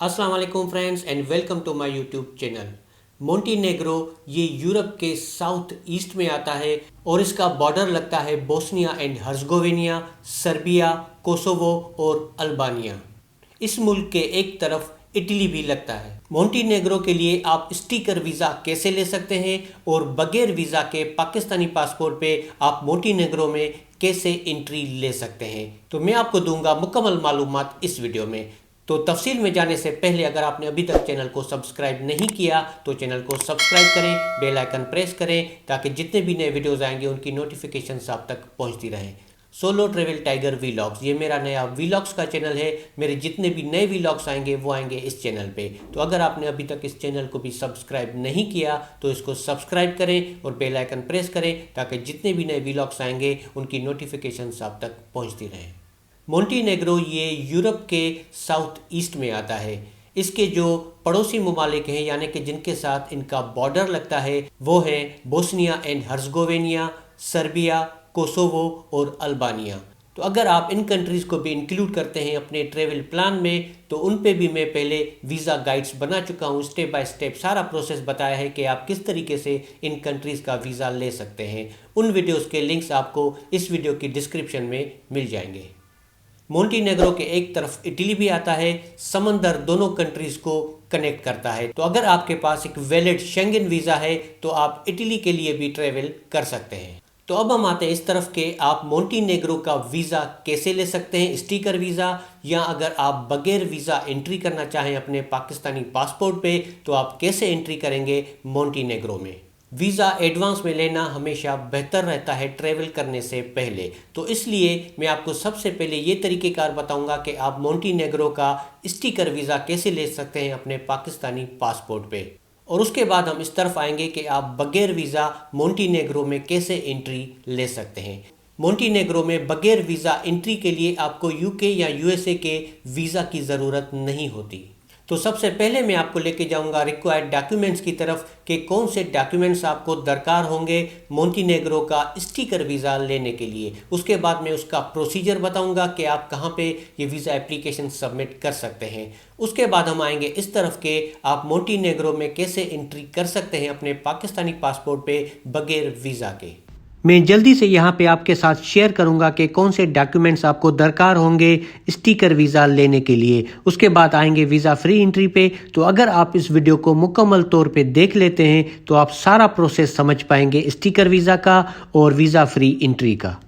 अस्सलाम वालेकुम friends and welcome to my YouTube channel. Montenegro ये यूरोप के साउथ ईस्ट में आता है और इसका बॉर्डर लगता है बोस्निया एंड हर्ज़गोविना, सर्बिया, कोसोवो और अल्बानिया। इस मुल्क के एक तरफ इटली भी लगता है। मोंटीनेग्रो के लिए आप स्टिकर वीज़ा कैसे ले सकते हैं और बगैर वीज़ा के पाकिस्तानी पासपोर्ट पे आप मोंटीनेग्रो में कैसे एंट्री ले सकते हैं, तो मैं आपको दूंगा मुकम्मल मालूमात इस वीडियो में। तो तफसील में जाने से पहले अगर आपने अभी तक चैनल को सब्सक्राइब नहीं किया तो चैनल को सब्सक्राइब करें, बेल आइकन प्रेस करें ताकि जितने भी नए वीडियोस आएंगे उनकी नोटिफिकेशंस आप तक पहुंचती रहें। सोलो ट्रेवल टाइगर वीलॉग्स ये मेरा नया वीलॉग्स का चैनल है। मेरे जितने भी नए वीलॉग्स आएंगे वो आएंगे इस चैनल पे। तो अगर आपने अभी तक इस चैनल को भी सब्सक्राइब नहीं किया तो इसको सब्सक्राइब करें और बेल आइकन प्रेस करें ताकि जितने भी नए वीलॉग्स आएंगे उनकी नोटिफिकेशंस आप तक पहुँचती रहें। मोंटीनेग्रो ये यूरोप के साउथ ईस्ट में आता है। इसके जो पड़ोसी ममालिक हैं यानी कि जिनके साथ इनका बॉर्डर लगता है वो हैं बोस्निया एंड हर्ज़गोविना, सर्बिया, कोसोवो और अल्बानिया। तो अगर आप इन कंट्रीज़ को भी इंक्लूड करते हैं अपने ट्रेवल प्लान में तो उन पे भी मैं पहले वीज़ा गाइड्स बना चुका हूँ। स्टेप बाय स्टेप सारा प्रोसेस बताया है कि आप किस तरीके से इन कंट्रीज़ का वीज़ा ले सकते हैं। उन वीडियोज़ के लिंक्स आपको इस वीडियो की डिस्क्रिप्शन में मिल जाएंगे। मोंटीनेग्रो के एक तरफ इटली भी आता है। समंदर दोनों कंट्रीज को कनेक्ट करता है। तो अगर आपके पास एक वैलिड शेंगन वीज़ा है तो आप इटली के लिए भी ट्रेवल कर सकते हैं। तो अब हम आते हैं इस तरफ के आप मोंटीनेग्रो का वीज़ा कैसे ले सकते हैं, स्टिकर वीज़ा, या अगर आप बगैर वीज़ा एंट्री करना चाहें अपने पाकिस्तानी पासपोर्ट पे तो आप कैसे एंट्री करेंगे मोंटीनेग्रो में। वीज़ा एडवांस में लेना हमेशा बेहतर रहता है ट्रैवल करने से पहले। तो इसलिए मैं आपको सबसे पहले ये तरीक़ेकार बताऊंगा कि आप मोंटीनेग्रो का स्टिकर वीज़ा कैसे ले सकते हैं अपने पाकिस्तानी पासपोर्ट पे, और उसके बाद हम इस तरफ आएंगे कि आप बगैर वीज़ा मोंटीनेग्रो में कैसे एंट्री ले सकते हैं। मोंटीनेग्रो में बगैर वीज़ा एंट्री के लिए आपको यूके या यूएसए के वीज़ा की ज़रूरत नहीं होती। तो सबसे पहले मैं आपको लेके जाऊंगा रिक्वायर्ड डॉक्यूमेंट्स की तरफ कि कौन से डॉक्यूमेंट्स आपको दरकार होंगे मोंटीनेग्रो का स्टिकर वीज़ा लेने के लिए। उसके बाद मैं उसका प्रोसीजर बताऊंगा कि आप कहां पे ये वीज़ा एप्लीकेशन सबमिट कर सकते हैं। उसके बाद हम आएंगे इस तरफ के आप मोंटीनेग्रो में कैसे एंट्री कर सकते हैं अपने पाकिस्तानी पासपोर्ट पे बगैर वीज़ा के। मैं जल्दी से यहाँ पे आपके साथ शेयर करूँगा कि कौन से डॉक्यूमेंट्स आपको दरकार होंगे स्टिकर वीज़ा लेने के लिए। उसके बाद आएंगे वीज़ा फ्री एंट्री पे। तो अगर आप इस वीडियो को मुकम्मल तौर पे देख लेते हैं तो आप सारा प्रोसेस समझ पाएंगे स्टिकर वीज़ा का और वीज़ा फ्री एंट्री का।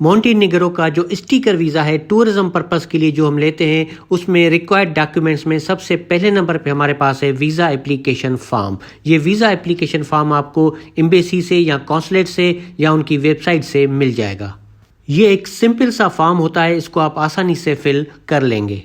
मोंटीनेग्रो का जो स्टिकर वीज़ा है टूरिज्म पर्पस के लिए जो हम लेते हैं उसमें रिक्वायर्ड डॉक्यूमेंट्स में सबसे पहले नंबर पे हमारे पास है वीज़ा एप्लीकेशन फॉर्म। ये वीज़ा एप्लीकेशन फॉर्म आपको एम्बेसी से या कॉन्सुलेट से या उनकी वेबसाइट से मिल जाएगा। ये एक सिंपल सा फॉर्म होता है, इसको आप आसानी से फिल कर लेंगे।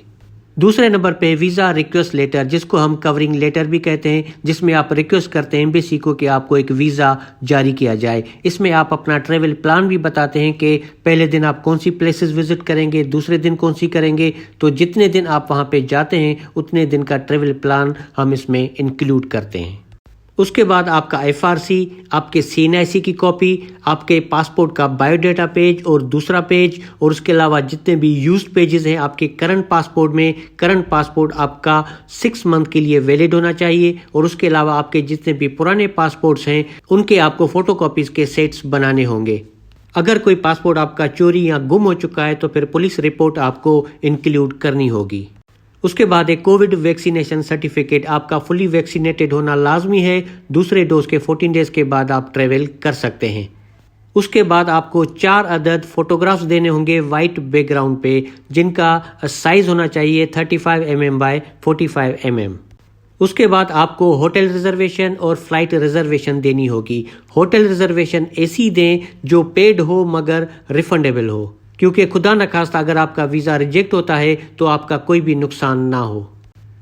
दूसरे नंबर पे वीज़ा रिक्वेस्ट लेटर जिसको हम कवरिंग लेटर भी कहते हैं, जिसमें आप रिक्वेस्ट करते हैं एम्बेसी को कि आपको एक वीज़ा जारी किया जाए। इसमें आप अपना ट्रैवल प्लान भी बताते हैं कि पहले दिन आप कौन सी प्लेसेस विजिट करेंगे, दूसरे दिन कौन सी करेंगे। तो जितने दिन आप वहाँ पे जाते हैं उतने दिन का ट्रैवल प्लान हम इसमें इंक्लूड करते हैं। उसके बाद आपका FRC, आपके CNIC की कॉपी, आपके पासपोर्ट का बायोडाटा पेज और दूसरा पेज, और उसके अलावा जितने भी यूज्ड पेजेस हैं आपके करंट पासपोर्ट में। करंट पासपोर्ट आपका 6 मंथ के लिए वैलिड होना चाहिए, और उसके अलावा आपके जितने भी पुराने पासपोर्ट्स हैं उनके आपको फोटोकॉपीज़ के सेट्स बनाने होंगे। अगर कोई पासपोर्ट आपका चोरी या गुम हो चुका है तो फिर पुलिस रिपोर्ट आपको इंक्लूड करनी होगी। उसके बाद एक कोविड वैक्सीनेशन सर्टिफिकेट, आपका फुली वैक्सीनेटेड होना लाजमी है। दूसरे डोज के 14 डेज के बाद आप ट्रेवल कर सकते हैं। उसके बाद आपको 4 अदद फोटोग्राफ्स देने होंगे वाइट बैकग्राउंड पे, जिनका साइज होना चाहिए 35 mm बाय 45 mm। उसके बाद आपको होटल रिजर्वेशन और फ्लाइट रिजर्वेशन देनी होगी। होटल रिजर्वेशन ऐसी दें जो पेड हो मगर रिफंडेबल हो, क्योंकि खुदा न खास्ता अगर आपका वीज़ा रिजेक्ट होता है तो आपका कोई भी नुकसान ना हो।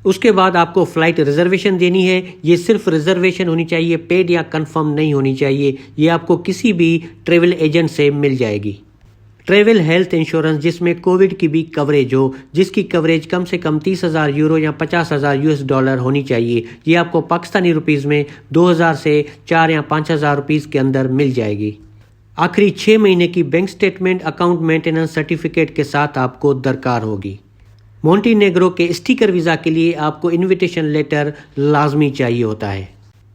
उसके बाद आपको फ़्लाइट रिजर्वेशन देनी है। ये सिर्फ रिजर्वेशन होनी चाहिए, पेड या कंफर्म नहीं होनी चाहिए। ये आपको किसी भी ट्रेवल एजेंट से मिल जाएगी। ट्रेवल हेल्थ इंश्योरेंस जिसमें कोविड की भी कवरेज हो, जिसकी कवरेज कम से कम 30,000 यूरो या 50,000 US$ होनी चाहिए। ये आपको पाकिस्तानी रुपीज़ में 2,000 से 4 या 5,000 रुपीज़ के अंदर मिल जाएगी। आखिरी 6 महीने की bank statement account maintenance certificate के साथ आपको दरकार होगी। मॉन्टी नेग्रो के स्टिकर वीज़ा के लिए आपको इनविटेशन लेटर लाजमी चाहिए होता है।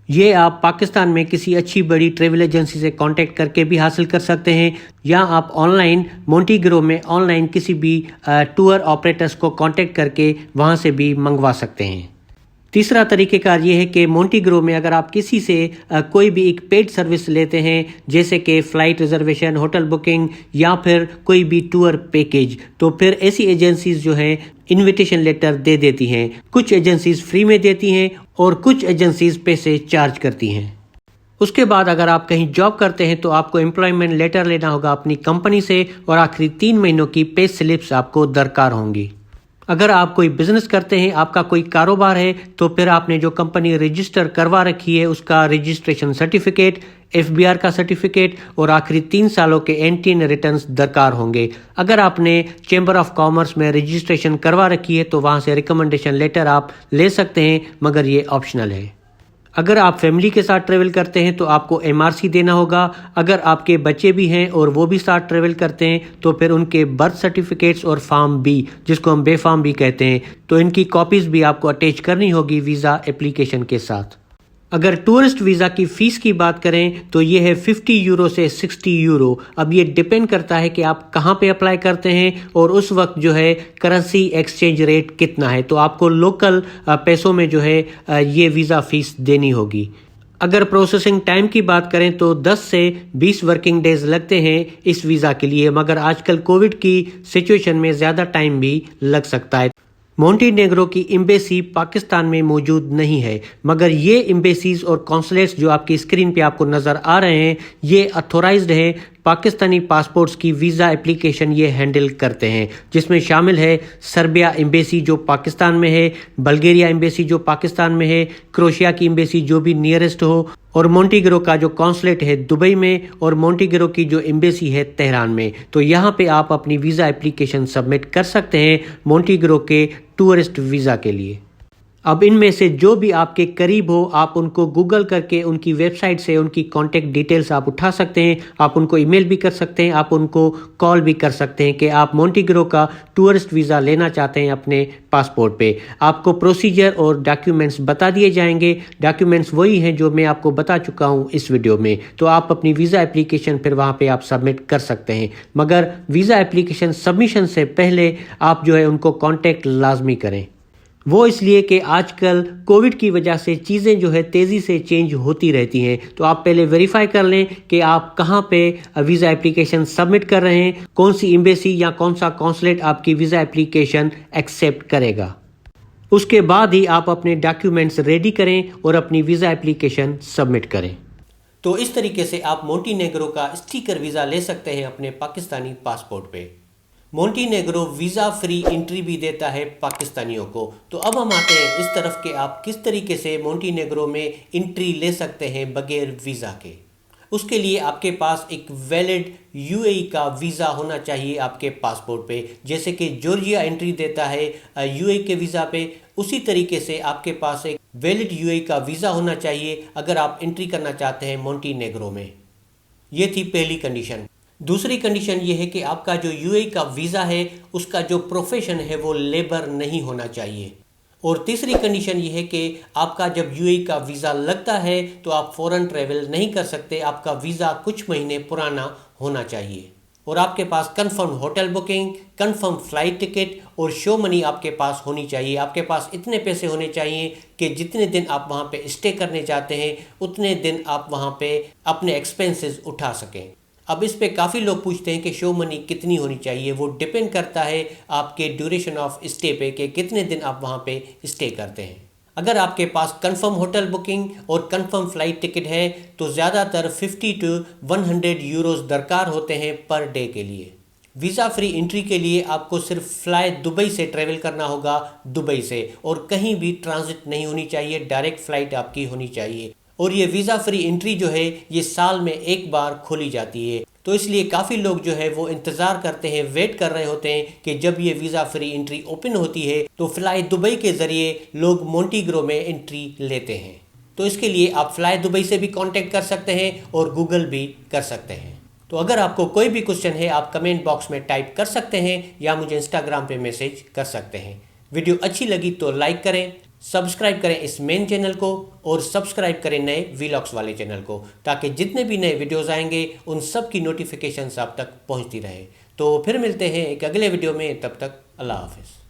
ये आप पाकिस्तान में किसी अच्छी बड़ी ट्रैवल एजेंसी से कांटेक्ट करके भी हासिल कर सकते हैं, या आप ऑनलाइन मोंटीग्रो में ऑनलाइन किसी भी टूर ऑपरेटर्स को कांटेक्ट करके वहाँ से भी मंगवा सकते हैं। तीसरा तरीक़ेकार ये है कि मोंटीग्रो में अगर आप किसी से कोई भी एक पेड सर्विस लेते हैं, जैसे कि फ़्लाइट रिजर्वेशन, होटल बुकिंग या फिर कोई भी टूर पैकेज, तो फिर ऐसी एजेंसीज जो हैं इनविटेशन लेटर दे देती हैं। कुछ एजेंसीज फ्री में देती हैं और कुछ एजेंसीज पैसे चार्ज करती हैं। उसके बाद अगर आप कहीं जॉब करते हैं तो आपको एम्प्लॉयमेंट लेटर लेना होगा अपनी कंपनी से, और आखिरी 3 महीनों की पे स्लिप्स आपको दरकार होंगी। अगर आप कोई बिजनेस करते हैं, आपका कोई कारोबार है, तो फिर आपने जो कंपनी रजिस्टर करवा रखी है उसका रजिस्ट्रेशन सर्टिफिकेट, FBR का सर्टिफिकेट और आखिरी 3 सालों के एंटी रिटर्न्स दरकार होंगे। अगर आपने चैम्बर ऑफ कॉमर्स में रजिस्ट्रेशन करवा रखी है तो वहाँ से रिकमेंडेशन लेटर आप ले सकते हैं, मगर ये ऑप्शनल है। अगर आप फैमिली के साथ ट्रैवल करते हैं तो आपको MRC देना होगा। अगर आपके बच्चे भी हैं और वो भी साथ ट्रैवल करते हैं तो फिर उनके बर्थ सर्टिफिकेट्स और फॉर्म B, जिसको हम बेफार्म भी कहते हैं, तो इनकी कॉपीज़ भी आपको अटैच करनी होगी वीज़ा एप्लीकेशन के साथ। अगर टूरिस्ट वीज़ा की फ़ीस की बात करें तो ये है 50 यूरो से 60 यूरो। अब ये डिपेंड करता है कि आप कहाँ पे अप्लाई करते हैं और उस वक्त जो है करेंसी एक्सचेंज रेट कितना है, तो आपको लोकल पैसों में जो है ये वीज़ा फ़ीस देनी होगी। अगर प्रोसेसिंग टाइम की बात करें तो 10 से 20 वर्किंग डेज लगते हैं इस वीज़ा के लिए, मगर आजकल कोविड की सिचुएशन में ज़्यादा टाइम भी लग सकता है। मोंटीनेग्रो की एम्बेसी पाकिस्तान में मौजूद नहीं है, मगर ये एम्बेसीज और कॉन्सुलेट्स जो आपकी स्क्रीन पे आपको नज़र आ रहे हैं ये अथोराइज्ड हैं। पाकिस्तानी पासपोर्ट्स की वीज़ा एप्लीकेशन ये हैंडल करते हैं, जिसमें शामिल है सर्बिया एम्बेसी जो पाकिस्तान में है, बल्गेरिया एम्बेसी जो पाकिस्तान में है, क्रोएशिया की एम्बेसी जो भी नियरेस्ट हो, और मोंटीग्रो का जो कॉन्सुलेट है दुबई में, और मोंटीग्रो की जो एम्बेसी है तेहरान में। तो यहाँ पे आप अपनी वीज़ा एप्लीकेशन सबमिट कर सकते हैं मोंटीग्रो के टूरिस्ट वीज़ा के लिए। अब इनमें से जो भी आपके करीब हो आप उनको गूगल करके उनकी वेबसाइट से उनकी कॉन्टेक्ट डिटेल्स आप उठा सकते हैं। आप उनको ईमेल भी कर सकते हैं, आप उनको कॉल भी कर सकते हैं कि आप मोंटीग्रो का टूरिस्ट वीज़ा लेना चाहते हैं अपने पासपोर्ट पे। आपको प्रोसीजर और डॉक्यूमेंट्स बता दिए जाएंगे। डॉक्यूमेंट्स वही हैं जो मैं आपको बता चुका हूँ इस वीडियो में। तो आप अपनी वीज़ा एप्लीकेशन फिर वहाँ पर आप सबमिट कर सकते हैं, मगर वीज़ा एप्लीकेशन सबमिशन से पहले आप जो है उनको कॉन्टेक्ट लाजमी करें। वो इसलिए कि आजकल कोविड की वजह से चीज़ें जो है तेज़ी से चेंज होती रहती हैं, तो आप पहले वेरीफाई कर लें कि आप कहाँ पे वीज़ा एप्लीकेशन सबमिट कर रहे हैं, कौन सी एम्बेसी या कौन सा कॉन्सुलेट आपकी वीज़ा एप्लीकेशन एक्सेप्ट करेगा। उसके बाद ही आप अपने डॉक्यूमेंट्स रेडी करें और अपनी वीज़ा एप्लीकेशन सबमिट करें। तो इस तरीके से आप मोंटीनेग्रो का स्टिकर वीज़ा ले सकते हैं अपने पाकिस्तानी पासपोर्ट पे। मोंटीनेग्रो वीज़ा फ्री एंट्री भी देता है पाकिस्तानियों को। तो अब हम आते हैं इस तरफ कि आप किस तरीके से मोंटीनेग्रो में एंट्री ले सकते हैं बगैर वीज़ा के। उसके लिए आपके पास एक वैलिड UAE का वीज़ा होना चाहिए आपके पासपोर्ट पे। जैसे कि जॉर्जिया एंट्री देता है UAE के वीज़ा पे, उसी तरीके से आपके पास एक वैलिड UAE का वीज़ा होना चाहिए अगर आप एंट्री करना चाहते हैं मोंटीनेग्रो में। ये थी पहली कंडीशन। दूसरी कंडीशन ये है कि आपका जो UAE का वीज़ा है उसका जो प्रोफेशन है वो लेबर नहीं होना चाहिए। और तीसरी कंडीशन ये है कि आपका जब UAE का वीज़ा लगता है तो आप फ़ौरन ट्रैवल नहीं कर सकते, आपका वीज़ा कुछ महीने पुराना होना चाहिए। और आपके पास confirm hotel booking, confirm flight ticket और शो मनी आपके पास होनी चाहिए। आपके पास इतने पैसे होने चाहिए कि जितने दिन आप वहाँ पे स्टे करने चाहते हैं उतने दिन आप वहाँ पे अपने एक्सपेंसेस उठा सकें। अब इस पे काफ़ी लोग पूछते हैं कि शो मनी कितनी होनी चाहिए। वो डिपेंड करता है आपके ड्यूरेशन ऑफ स्टे पे कि कितने दिन आप वहाँ पे स्टे करते हैं। अगर आपके पास कंफर्म होटल बुकिंग और कंफर्म फ़्लाइट टिकट है तो ज़्यादातर 50 to 100 यूरोज़ दरकार होते हैं पर डे के लिए। वीज़ा फ्री एंट्री के लिए आपको सिर्फ फ्लाई दुबई से ट्रैवल करना होगा, दुबई से, और कहीं भी ट्रांजिट नहीं होनी चाहिए, डायरेक्ट फ़्लाइट आपकी होनी चाहिए। और ये वीज़ा फ्री एंट्री जो है ये साल में एक बार खोली जाती है। तो इसलिए काफ़ी लोग जो है वो इंतज़ार करते हैं, वेट कर रहे होते हैं कि जब ये वीज़ा फ्री एंट्री ओपन होती है तो फ्लाई दुबई के ज़रिए लोग मोंटीग्रो में एंट्री लेते हैं। तो इसके लिए आप फ्लाई दुबई से भी कांटेक्ट कर सकते हैं और गूगल भी कर सकते हैं। तो अगर आपको कोई भी क्वेश्चन है आप कमेंट बॉक्स में टाइप कर सकते हैं या मुझे इंस्टाग्राम पे मैसेज कर सकते हैं। ویڈیو اچھی لگی تو لائک کریں، سبسکرائب کریں اس مین چینل کو، اور سبسکرائب کریں نئے ویلاگس والے چینل کو، تاکہ جتنے بھی نئے ویڈیوز آئیں گے ان سب کی نوٹیفیکیشنز آپ تک پہنچتی رہے۔ تو پھر ملتے ہیں ایک اگلے ویڈیو میں، تب تک اللہ حافظ۔